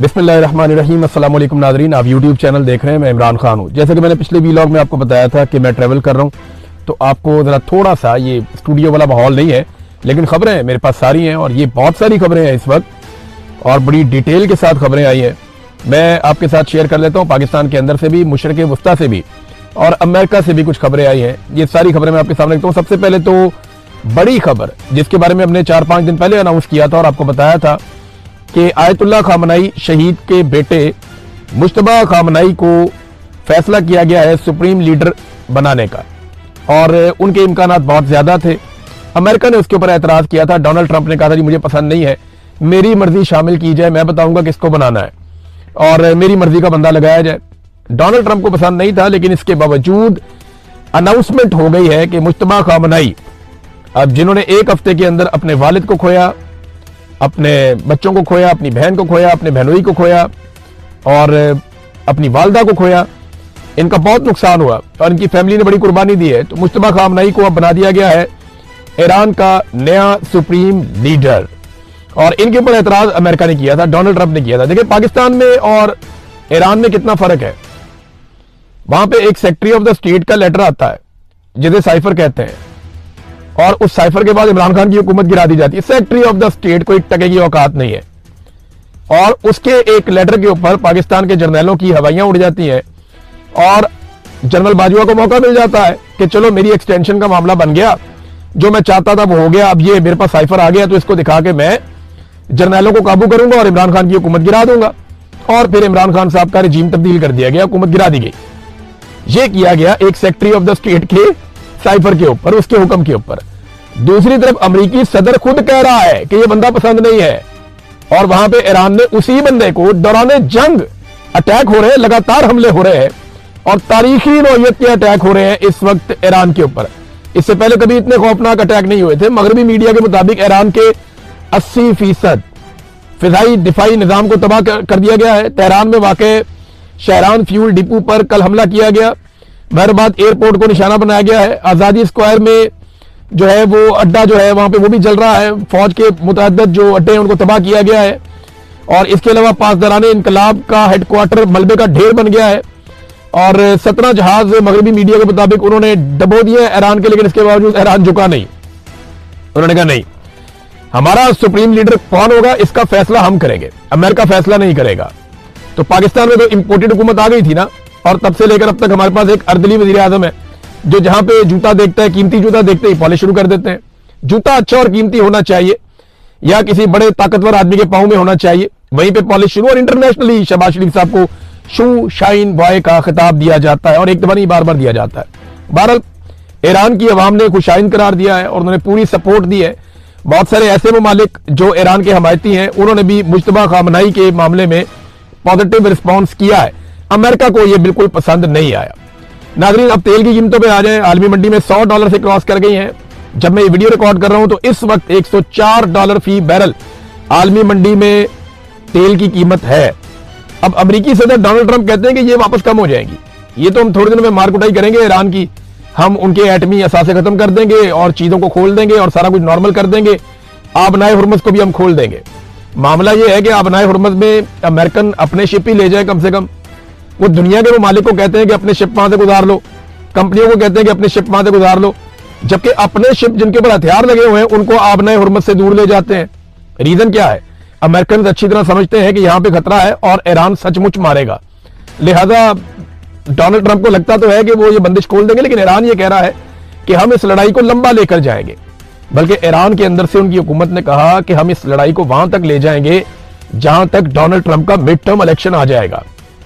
बिस्मिल्लाहिर्रहमानिर्रहीम। अस्सलाम वालेकुम नाज़रीन, आप यूट्यूब चैनल देख रहे हैं। मैं इमरान खान हूँ। जैसे कि मैंने पिछले व्लॉग में आपको बताया था कि मैं ट्रैवल कर रहा हूँ, तो आपको ज़रा थोड़ा सा ये स्टूडियो वाला माहौल नहीं है, लेकिन खबरें मेरे पास सारी हैं और ये बहुत सारी खबरें हैं इस वक्त और बड़ी डिटेल के साथ खबरें आई हैं। मैं आपके साथ शेयर कर लेता हूँ, पाकिस्तान के अंदर से भी, मशरिक़ वस्ता से भी और अमेरिका से भी कुछ खबरें आई हैं। ये सारी खबरें मैं आपके सामने रखता हूँ। सबसे पहले तो बड़ी खबर जिसके बारे में हमने 4-5 दिन पहले अनाउंस किया था और आपको बताया था कि आयतुल्लाह खामनाई शहीद के बेटे मुश्तबा खामनाई को फैसला किया गया है सुप्रीम लीडर बनाने का और उनके इम्कानात बहुत ज्यादा थे। अमेरिका ने उसके ऊपर एतराज किया था। डोनाल्ड ट्रंप ने कहा था जी मुझे पसंद नहीं है, मेरी मर्जी शामिल की जाए, मैं बताऊंगा किसको बनाना है और मेरी मर्जी का बंदा लगाया जाए। डोनाल्ड ट्रंप को पसंद नहीं था, लेकिन इसके बावजूद अनाउंसमेंट हो गई है कि मुश्तबा खामनाई, अब जिन्होंने एक हफ्ते के अंदर अपने वालिद को खोया, अपने बच्चों को खोया, अपनी बहन को खोया, अपने बहनोई को खोया और अपनी वालदा को खोया, इनका बहुत नुकसान हुआ और इनकी फैमिली ने बड़ी कुर्बानी दी है। तो मुश्तबा खामनाई को अब बना दिया गया है ईरान का नया सुप्रीम लीडर और इनके ऊपर एतराज अमेरिका ने किया था, डोनाल्ड ट्रंप ने किया था। देखिए पाकिस्तान में और ईरान में कितना फर्क है। वहां पे एक सेक्रेटरी ऑफ द स्टेट का लेटर आता है जिसे साइफर कहते हैं और उस साइफर के बाद इमरान खान की हुकूमत गिरा दी जाती है। सेक्रेटरी औफ द स्टेट को एक टके की औकात नहीं है और उसके एक लेटर के ऊपर पाकिस्तान के जर्नलों की हवाइयां उड़ जाती हैं और जनरल बाजवा को मौका मिल जाता है कि चलो मेरी एक्सटेंशन का मामला बन गया, जो मैं चाहता था वो हो गया, अब ये मेरे पास साइफर आ गया तो इसको दिखा के मैं जर्नलों को काबू करूंगा और इमरान खान की हुकूमत गिरा दूंगा। और फिर इमरान खान साहब का रिजीम तब्दील कर दिया गया, हुकूमत गिरा दी गई। ये किया गया एक सेक्रेटरी ऑफ द स्टेट के साइफर के ऊपर, उसके हुक्म के ऊपर। दूसरी तरफ अमेरिकी सदर खुद कह रहा है कि यह बंदा पसंद नहीं है और वहां पे ईरान ने उसी बंदे को दौरान जंग अटैक हो रहे हैं, लगातार हमले हो रहे हैं और तारीखी नौयत के अटैक हो रहे हैं इस वक्त ईरान के ऊपर। इससे पहले कभी इतने खौफनाक अटैक नहीं हुए थे। मगरबी मीडिया के मुताबिक ईरान के 80% फिजाई दिफाई निजाम को तबाह कर दिया गया है। तेहरान में वाक़ शहरान फ्यूल डिपो पर कल हमला किया गया। बहरबाद एयरपोर्ट को निशाना बनाया गया है। आजादी स्क्वायर में जो है वो अड्डा जो है वहां पे वो भी जल रहा है। फौज के मुतअद्दिद जो अड्डे हैं उनको तबाह किया गया है और इसके अलावा पासदाराने इनकलाब का हेडक्वार्टर मलबे का ढेर बन गया है और 17 जहाज मगरबी मीडिया के मुताबिक उन्होंने डबो दिए ईरान के, लेकिन इसके बावजूद ईरान झुका नहीं। उन्होंने कहा नहीं, हमारा सुप्रीम लीडर कौन होगा इसका फैसला हम करेंगे, अमेरिका फैसला नहीं करेगा। तो पाकिस्तान में तो इंपोर्टेड हुकूमत आ गई थी ना और तब से लेकर अब तक हमारे पास एक अर्दली वजीर आजम है जो जहां पे जूता देखता है, कीमती जूता देखते ही पॉलिश शुरू कर देते हैं। जूता अच्छा और कीमती होना चाहिए या किसी बड़े ताकतवर आदमी के पांव में होना चाहिए, वहीं पे पॉलिश शुरू। और इंटरनेशनली शहबाज शरीफ साहब को शू शाइन बॉय का खिताब दिया जाता है और एक दफा नहीं बार बार दिया जाता है। बहरहाल ईरान की अवाम ने खुशाइन करार दिया है और उन्होंने पूरी सपोर्ट दी है। बहुत सारे ऐसे ममालिक जो ईरान के हमायती हैं उन्होंने भी मुश्तबा खामनाई के मामले में पॉजिटिव रिस्पॉन्स किया है। अमेरिका को यह बिल्कुल पसंद नहीं आया। नाज़रीन, अब तेल की कीमतों पे आ जाए। आलमी मंडी में $100 से क्रॉस कर गई हैं। जब मैं ये वीडियो रिकॉर्ड कर रहा हूं तो इस वक्त $104 फी बैरल आलमी मंडी में तेल की कीमत है। अब अमेरिकी सदर डोनाल्ड ट्रंप कहते हैं कि ये वापस कम हो जाएगी, ये तो हम थोड़े दिनों में मार कुटाई करेंगे ईरान की, हम उनके एटमी असासे खत्म कर देंगे और चीजों को खोल देंगे और सारा कुछ नॉर्मल कर देंगे, आबनाए हुर्मुज़ को भी हम खोल देंगे। मामला यह है कि आबनाए हुर्मुज़ में अमेरिकन अपने शिप ही ले जाए कम से कम। वो दुनिया के मालिक को कहते हैं कि अपने शिप वहां से गुजार लो, कंपनियों को कहते हैं कि अपने शिप वहां से गुजार लो, जबकि अपने शिप जिनके ऊपर हथियार लगे हुए हैं उनको आबनाए हुर्मुज़ से दूर ले जाते हैं। रीजन क्या है? अमेरिकन अच्छी तरह समझते हैं कि यहां पे खतरा है और ईरान सचमुच मारेगा। लिहाजा डोनाल्ड ट्रंप को लगता तो है कि वो ये बंदिश खोल देंगे, लेकिन ईरान ये कह रहा है कि हम इस लड़ाई को लंबा लेकर जाएंगे। बल्कि ईरान के अंदर से उनकी हुकूमत ने कहा कि हम इस लड़ाई को वहां तक ले जाएंगे जहां तक डोनाल्ड ट्रंप का मिड टर्म इलेक्शन आ जाएगा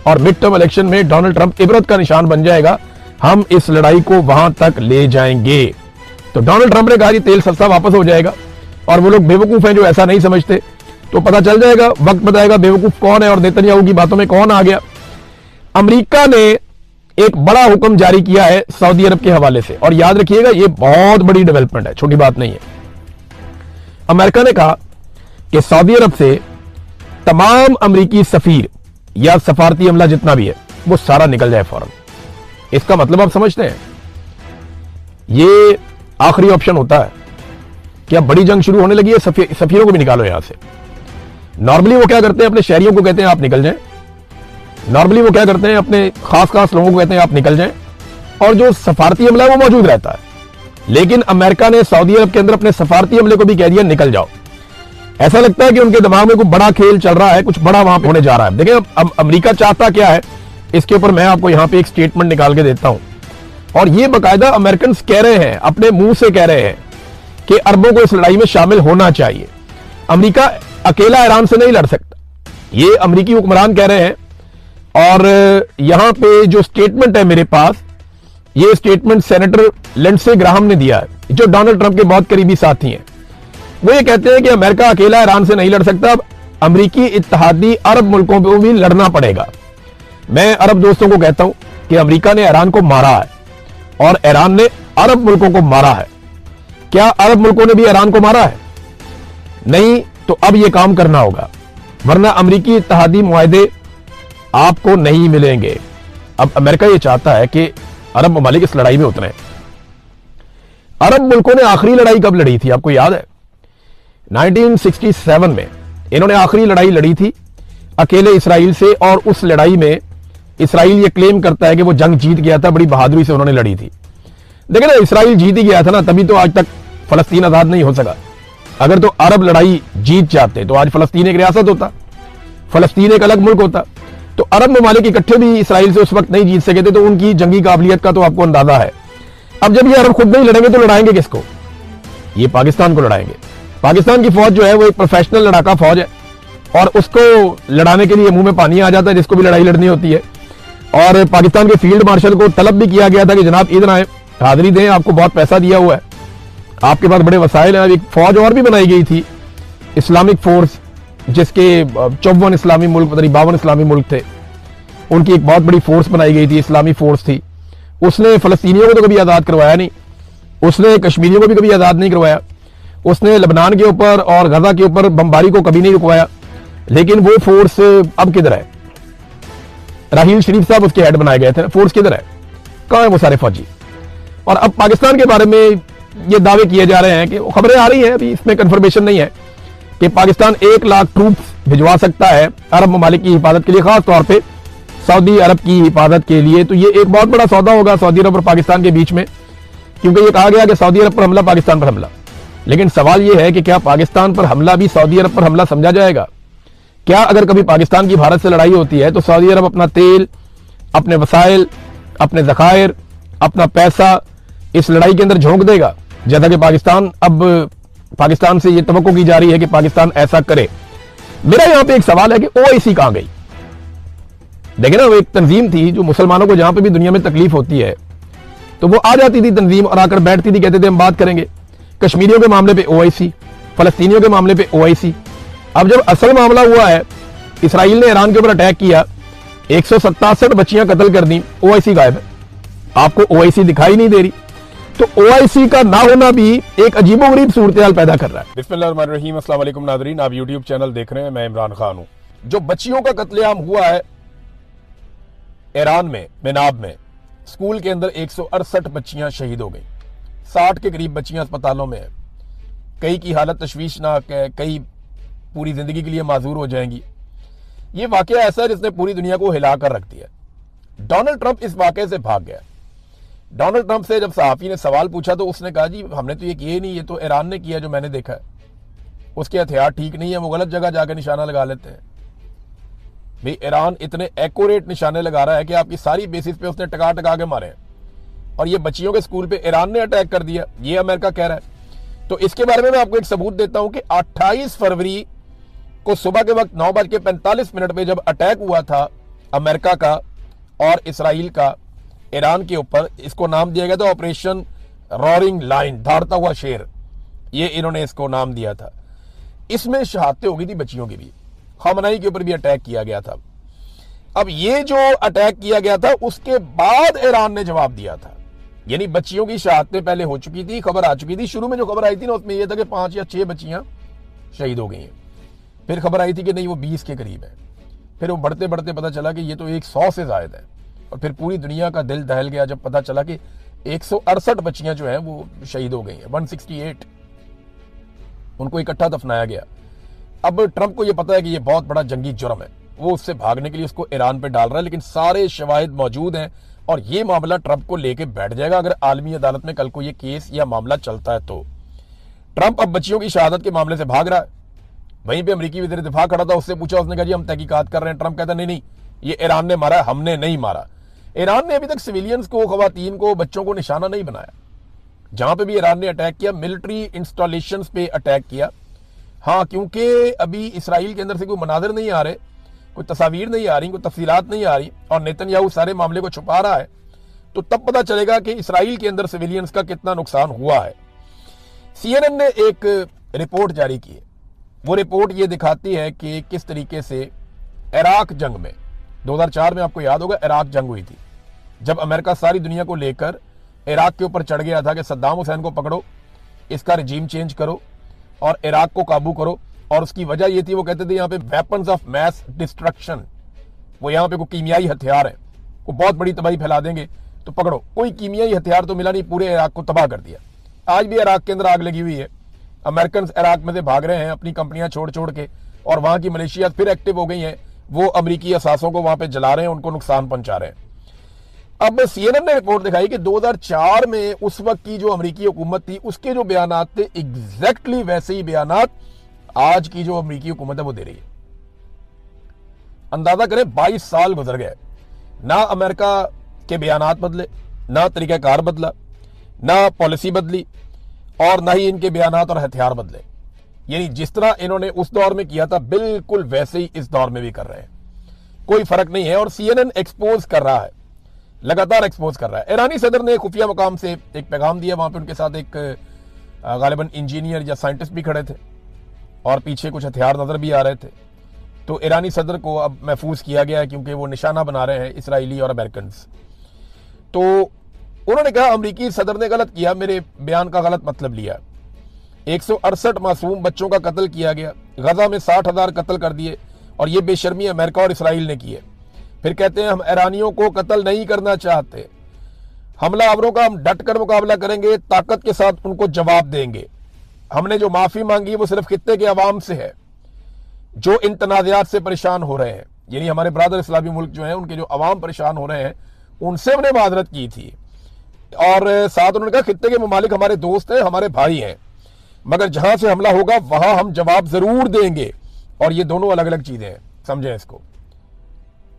और मिड टर्म इलेक्शन में डोनाल्ड ट्रंप इबरत का निशान बन जाएगा। हम इस लड़ाई को वहां तक ले जाएंगे। तो डोनाल्ड ट्रंप ने कहा कि तेल सस्ता वापस हो जाएगा और वो लोग बेवकूफ हैं जो ऐसा नहीं समझते। तो पता चल जाएगा, वक्त बताएगा बेवकूफ कौन है और नेतन्याहू की बातों में कौन आ गया। अमेरिका ने एक बड़ा हुक्म जारी किया है सऊदी अरब के हवाले से और याद रखिएगा ये बहुत बड़ी डेवलपमेंट है, छोटी बात नहीं है। अमेरिका ने कहा कि सऊदी अरब से तमाम अमेरिकी सफीर या सफारती अमला जितना भी है वो सारा निकल जाए फौरन। इसका मतलब आप समझते हैं, ये आखिरी ऑप्शन होता है कि अब बड़ी जंग शुरू होने लगी है, सफीरों को भी निकालो यहां से। नॉर्मली वो क्या करते हैं, अपने शहरियों को कहते हैं आप निकल जाएं। नॉर्मली वो क्या करते हैं, अपने खास खास लोगों को कहते हैं आप निकल जाएं, और जो सफारती अमला है वो मौजूद रहता है। लेकिन अमेरिका ने सऊदी अरब के अंदर अपने सफारती अमले को भी कह दिया निकल जाओ। ऐसा लगता है कि उनके दिमाग में कुछ बड़ा खेल चल रहा है, कुछ बड़ा वहां पे होने जा रहा है। देखिए अब अमेरिका चाहता क्या है, इसके ऊपर मैं आपको यहां पे एक स्टेटमेंट निकाल के देता हूं, और ये बाकायदा अमेरिकन कह रहे हैं, अपने मुंह से कह रहे हैं कि अरबों को इस लड़ाई में शामिल होना चाहिए। अमेरिका अकेला ईरान से नहीं लड़ सकता, ये अमेरिकी हुक्मरान कह रहे हैं। और यहां पे जो स्टेटमेंट है मेरे पास, ये स्टेटमेंट सेनेटर लिंडसे ग्राहम ने दिया है, जो डोनाल्ड ट्रंप के बहुत करीबी साथी हैं। वो ये कहते हैं कि अमेरिका अकेला ईरान से नहीं लड़ सकता, अब अमेरिकी इत्तेहादी अरब मुल्कों को भी लड़ना पड़ेगा। मैं अरब दोस्तों को कहता हूं कि अमेरिका ने ईरान को मारा है और ईरान ने अरब मुल्कों को मारा है। क्या अरब मुल्कों ने भी ईरान को मारा है? नहीं। तो अब यह काम करना होगा, वरना अमेरिकी इत्तेहादी मुआहदे आपको नहीं मिलेंगे। अब अमेरिका यह चाहता है कि अरब ममालिक इस लड़ाई में उतरे। अरब मुल्कों ने आखिरी लड़ाई कब लड़ी थी, आपको याद है? 1967 में इन्होंने आखिरी लड़ाई लड़ी थी अकेले इसराइल से, और उस लड़ाई में इसराइल ये क्लेम करता है कि वो जंग जीत गया था, बड़ी बहादुरी से उन्होंने लड़ी थी। देखिए ना, इसराइल जीत ही गया था ना, तभी तो आज तक फलस्तीन आजाद नहीं हो सका। अगर तो अरब लड़ाई जीत जाते तो आज फलस्तीन एक रियासत होता, फलस्तीन एक अलग मुल्क होता। तो अरब ममालिक इकट्ठे भी इसराइल से उस वक्त नहीं जीत सके थे, तो उनकी जंगी काबिलियत का तो आपको अंदाजा है। अब जब ये अरब खुद नहीं लड़ेंगे तो लड़ाएंगे किसको? ये पाकिस्तान को लड़ाएंगे। पाकिस्तान की फौज जो है वो एक प्रोफेशनल लड़ाका फौज है, और उसको लड़ाने के लिए मुंह में पानी आ जाता है जिसको भी लड़ाई लड़नी होती है। और पाकिस्तान के फील्ड मार्शल को तलब भी किया गया था कि जनाब इधर आए, हाजिरी दें, आपको बहुत पैसा दिया हुआ है, आपके पास बड़े वसाइल हैं। एक फौज और भी बनाई गई थी, इस्लामिक फोर्स, जिसके 54 इस्लामी मुल्क, पता नहीं 52 इस्लामी मुल्क थे, उनकी एक बहुत बड़ी फोर्स बनाई गई थी, इस्लामी फोर्स थी। उसने फलस्तीनियों को तो कभी आज़ाद करवाया नहीं, उसने कश्मीरियों को भी कभी आज़ाद नहीं करवाया, उसने लबनान के ऊपर और गजा के ऊपर बमबारी को कभी नहीं रुकवाया। लेकिन वो फोर्स अब किधर है? राहील शरीफ साहब उसके हेड बनाए गए थे, फोर्स किधर है? कहां है वो सारे फौजी? और अब पाकिस्तान के बारे में ये दावे किए जा रहे हैं कि खबरें आ रही हैं, अभी इसमें कंफर्मेशन नहीं है, कि पाकिस्तान 1 लाख ट्रूप्स भिजवा सकता है अरब ममालिक की हिफाजत के लिए, खास तौर पे सऊदी अरब की हिफाजत के लिए। तो ये एक बहुत बड़ा सौदा होगा सऊदी अरब और पाकिस्तान के बीच में, क्योंकि ये कहा गया कि सऊदी अरब पर हमला, पाकिस्तान पर हमला। लेकिन सवाल ये है कि क्या पाकिस्तान पर हमला भी सऊदी अरब पर हमला समझा जाएगा? क्या अगर कभी पाकिस्तान की भारत से लड़ाई होती है तो सऊदी अरब अपना तेल, अपने वसाइल, अपने ज़खायर, अपना पैसा इस लड़ाई के अंदर झोंक देगा? जैसा कि पाकिस्तान से ये तवक्को की जा रही है कि पाकिस्तान ऐसा करे। मेरा यहां पे एक सवाल है कि ओआईसी कहां गई? देखिए ना, वो एक तंजीम थी जो मुसलमानों को जहां पे भी दुनिया में तकलीफ होती है तो वो आ जाती थी तंजीम, और आकर बैठती थी, कहते थे हम बात करेंगे। कश्मीरियों के मामले पे ओआईसी, फलस्तीनियों के मामले पे ओआईसी। अब जब असल मामला हुआ है, इसराइल ने ईरान के ऊपर अटैक किया, 167 बच्चियां कत्ल कर दी, ओआईसी गायब है। आपको ओआईसी दिखाई नहीं दे रही। तो ओआईसी का ना होना भी एक अजीबोगरीब सूरत हाल पैदा कर रहा है। बिस्मिल्लाहिर्रहमानिर्रहीम, अस्सलाम वालेकुम नाज़रीन, आप यूट्यूब चैनल देख रहे हैं, मैं इमरान खान हूं। जो बच्चियों का कत्लेआम हुआ है ईरान में, मेनाब में, स्कूल के अंदर 168 बच्चियां शहीद हो गई, 60 के करीब बच्चियां अस्पतालों में है, कई की हालत तशवीशनाक है, कई पूरी जिंदगी के लिए माजूर हो जाएंगी। ये वाकया ऐसा है जिसने पूरी दुनिया को हिला कर रख दिया। डोनाल्ड ट्रंप इस वाकये से भाग गया। डोनाल्ड ट्रंप से जब सहाफी ने सवाल पूछा तो उसने कहा जी हमने तो ये किए नहीं, ये तो ईरान ने किया जो मैंने देखा है, उसके हथियार ठीक नहीं है, वो गलत जगह जाकर निशाना लगा लेते हैं। भाई ईरान इतने एक्यूरेट निशाने लगा रहा है कि आपकी सारी बेसिस पे उसने टका टका के मारे हैं, और ये बच्चियों के स्कूल पे ईरान ने अटैक कर दिया, ये अमेरिका कह रहा है। तो इसके बारे में मैं आपको एक सबूत देता हूं कि 28 फरवरी को सुबह के वक्त 9:45 पे जब अटैक हुआ था अमेरिका का और इसराइल का ईरान के ऊपर, इसको नाम दिया गया था ऑपरेशन रॉरिंग लाइन, दौड़ता हुआ शेर, ये इन्होंने इसको नाम दिया था। इसमें शहादतें हो गई थी बच्चियों की भी, खमनाई के ऊपर भी अटैक किया गया था। अब ये जो अटैक किया गया था उसके बाद ईरान ने जवाब दिया था, यानी बच्चियों की शहादतें पहले हो चुकी थी, खबर आ चुकी थी। शुरू में जो खबर आई थी ना उसमें यह था कि 5 या 6 बच्चियां शहीद हो गई हैं, फिर खबर आई थी कि नहीं वो 20 के करीब है, फिर वो बढ़ते बढ़ते पता चला कि ये तो 100 से ज्यादा है, और फिर पूरी दुनिया का दिल दहल गया जब पता चला कि 168 बच्चियां जो हैं वो शहीद हो गई हैं, 168 उनको इकट्ठा दफनाया गया। अब ट्रंप को यह पता है कि यह बहुत बड़ा जंगी जुर्म है, वो उससे भागने के लिए उसको ईरान पे डाल रहा है, लेकिन सारे शवाहिद मौजूद हैं और ये मामला ट्रंप को लेके बैठ जाएगा अगर आलमी अदालत में कल को ये केस या मामला चलता है तो। ट्रंप अब बच्चियों की शहादत के मामले से भाग रहा है। वहीं पे अमेरिकी वज़ीर दिफा खड़ा था, उससे पूछा, उसने कहा जी हम तहकीकात कर रहे हैं। ट्रंप कहता नहीं नहीं, ये ईरान ने मारा, हमने नहीं मारा। ईरान ने अभी तक सिविलियंस को, खवातीन को, बच्चों को निशाना नहीं बनाया। जहां पे भी ईरान ने अटैक किया, मिलिट्री इंस्टॉलेशंस पे अटैक किया। हाँ, क्योंकि अभी इसराइल के अंदर से कोई मनाजिर नहीं आ रहे, कोई तस्वीर नहीं आ रही, कोई तफसीलात नहीं आ रही और नेतन्याहू सारे मामले को छुपा रहा है, तो तब पता चलेगा कि इसराइल के अंदर सिविलियंस का कितना नुकसान हुआ है। CNN ने एक रिपोर्ट जारी की है। वो रिपोर्ट ये दिखाती है कि किस तरीके से इराक जंग में 2004 में, आपको याद होगा, इराक जंग हुई थी, जब अमेरिका सारी दुनिया को लेकर इराक के ऊपर चढ़ गया था कि सद्दाम हुसैन को पकड़ो, इसका रिजीम चेंज करो और इराक को काबू करो। और उसकी वजह ये थी, वो कहते थे यहाँ पे वेपन्स ऑफ मैस डिस्ट्रक्शन, वो यहाँ पे कोई कीमियाई हथियार है, वो बहुत बड़ी तबाही फैला देंगे, तो पकड़ो। कोई कीमियाई हथियार तो मिला नहीं, पूरे इराक को तबाह कर दिया। आज भी इराक के अंदर आग लगी हुई है। अमेरिकन इराक में से भाग रहे हैं अपनी कंपनियां छोड़ छोड़ के, और वहां की मलेशिया फिर एक्टिव हो गई हैं। वो अमेरिकी असासों को वहां पे जला रहे हैं, उनको नुकसान पहुंचा रहे हैं। अब CNN ने रिपोर्ट दिखाई कि 2004 में उस वक्त की जो अमेरिकी हुकूमत थी, उसके जो बयानात थे, एग्जैक्टली वैसे ही बयानात आज की जो अमेरिकी हुकूमत है वो दे रही है। अंदाजा करें, 22 साल गुजर गए, ना अमेरिका के बयानात बदले, ना तरीकाकार बदला, ना पॉलिसी बदली और ना ही इनके बयानात और हथियार बदले। यानी जिस तरह इन्होंने उस दौर में किया था, बिल्कुल वैसे ही इस दौर में भी कर रहे हैं, कोई फर्क नहीं है। और CNN एक्सपोज कर रहा है, लगातार एक्सपोज कर रहा है। ईरानी सदर ने खुफिया मुकाम से एक पैगाम दिया, वहां पे उनके साथ एक गालिबन इंजीनियर या साइंटिस्ट भी खड़े थे और पीछे कुछ हथियार नजर भी आ रहे थे। तो ईरानी सदर को अब महफूज किया गया है क्योंकि वो निशाना बना रहे हैं इसराइली और अमेरिकन। तो उन्होंने कहा अमेरिकी सदर ने गलत किया, मेरे बयान का गलत मतलब लिया। 168 मासूम बच्चों का कत्ल किया गया, गजा में 60,000 कत्ल कर दिए, और ये बेशर्मी अमेरिका और इसराइल ने की है। फिर कहते हैं हम ईरानियों को कत्ल नहीं करना चाहते, हमलावरों का हम डट कर मुकाबला करेंगे, ताकत के साथ उनको जवाब देंगे। हमने जो माफी मांगी है वो सिर्फ खित्ते के अवाम से है जो इन तनाज़ात से परेशान हो रहे हैं, यानी हमारे ब्रादर इस्लामी मुल्क जो हैं, उनके जो अवाम परेशान हो रहे हैं, उनसे हमने माजरत की थी। और साथ उन्होंने कहा खित्ते के ममालिक हमारे दोस्त हैं, हमारे भाई हैं, मगर जहां से हमला होगा वहां हम जवाब जरूर देंगे। और ये दोनों अलग अलग चीजें हैं, समझें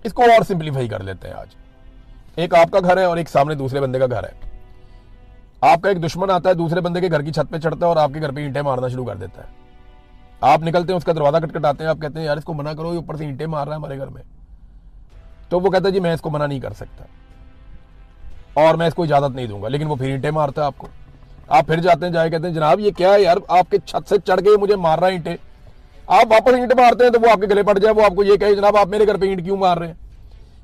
इसको और सिंप्लीफाई कर लेते हैं। आज एक आपका घर है और एक सामने दूसरे बंदे का घर है। आपका एक दुश्मन आता है, दूसरे बंदे के घर की छत पे चढ़ता है और आपके घर पे ईंटें मारना शुरू कर देता है। आप निकलते हैं, उसका दरवाजा खटखटाते हैं, आप कहते हैं यार इसको मना करो, ये ऊपर से ईंटें मार रहा है हमारे घर में। तो वो कहता है जी मैं इसको मना नहीं कर सकता और मैं इसको इजाजत नहीं दूंगा, लेकिन वो फिर ईंटें मारता है आपको। आप फिर जाते हैं, जाए कहते हैं जनाब ये क्या है यार, आपके छत से चढ़ गए मुझे मार रहा है ईंटें। आप वापस ईंट मारते हैं तो वो आपके गले पड़ जाए, वो आपको ये कहे जनाब आप मेरे घर पे ईंट क्यों मार रहे हैं।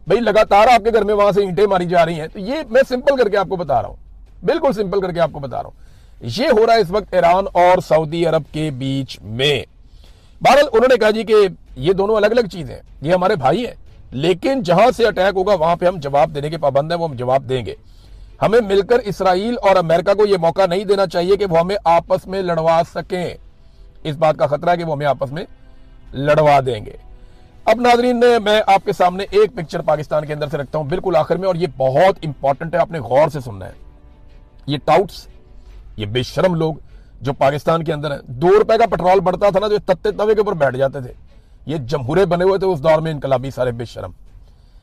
भाई लगातार आपके घर में वहां से ईंटें मारी जा रही हैं। तो ये मैं सिंपल करके आपको बता रहा हूं, बिल्कुल सिंपल करके आपको बता रहा हूं। ये हो रहा है इस वक्त ईरान और सऊदी अरब के बीच में। बहरहाल उन्होंने कहा जी कि ये दोनों अलग अलग चीजें हैं, ये हमारे भाई हैं, लेकिन जहां से अटैक होगा वहां पे हम जवाब देने के पाबंद हैं, वो हम जवाब देंगे। हमें मिलकर इसराइल और अमेरिका को यह मौका नहीं देना चाहिए कि वो हमें आपस में लड़वा सकें। इस बात का खतरा है कि वो हमें आपस में लड़वा देंगे। अब नाजरीन, मैं आपके सामने एक पिक्चर पाकिस्तान के अंदर से रखता हूं बिल्कुल आखिर में, और ये बहुत इंपॉर्टेंट है, आपने गौर से सुनना है। ये टाउट्स, ये बेशरम लोग जो पाकिस्तान के अंदर है, 2 रुपए का पेट्रोल बढ़ता था ना, जो तत्ते तवे के ऊपर बैठ जाते थे, ये जमहूरे बने हुए थे उस दौर में इनकलाबी सारे बेशरम।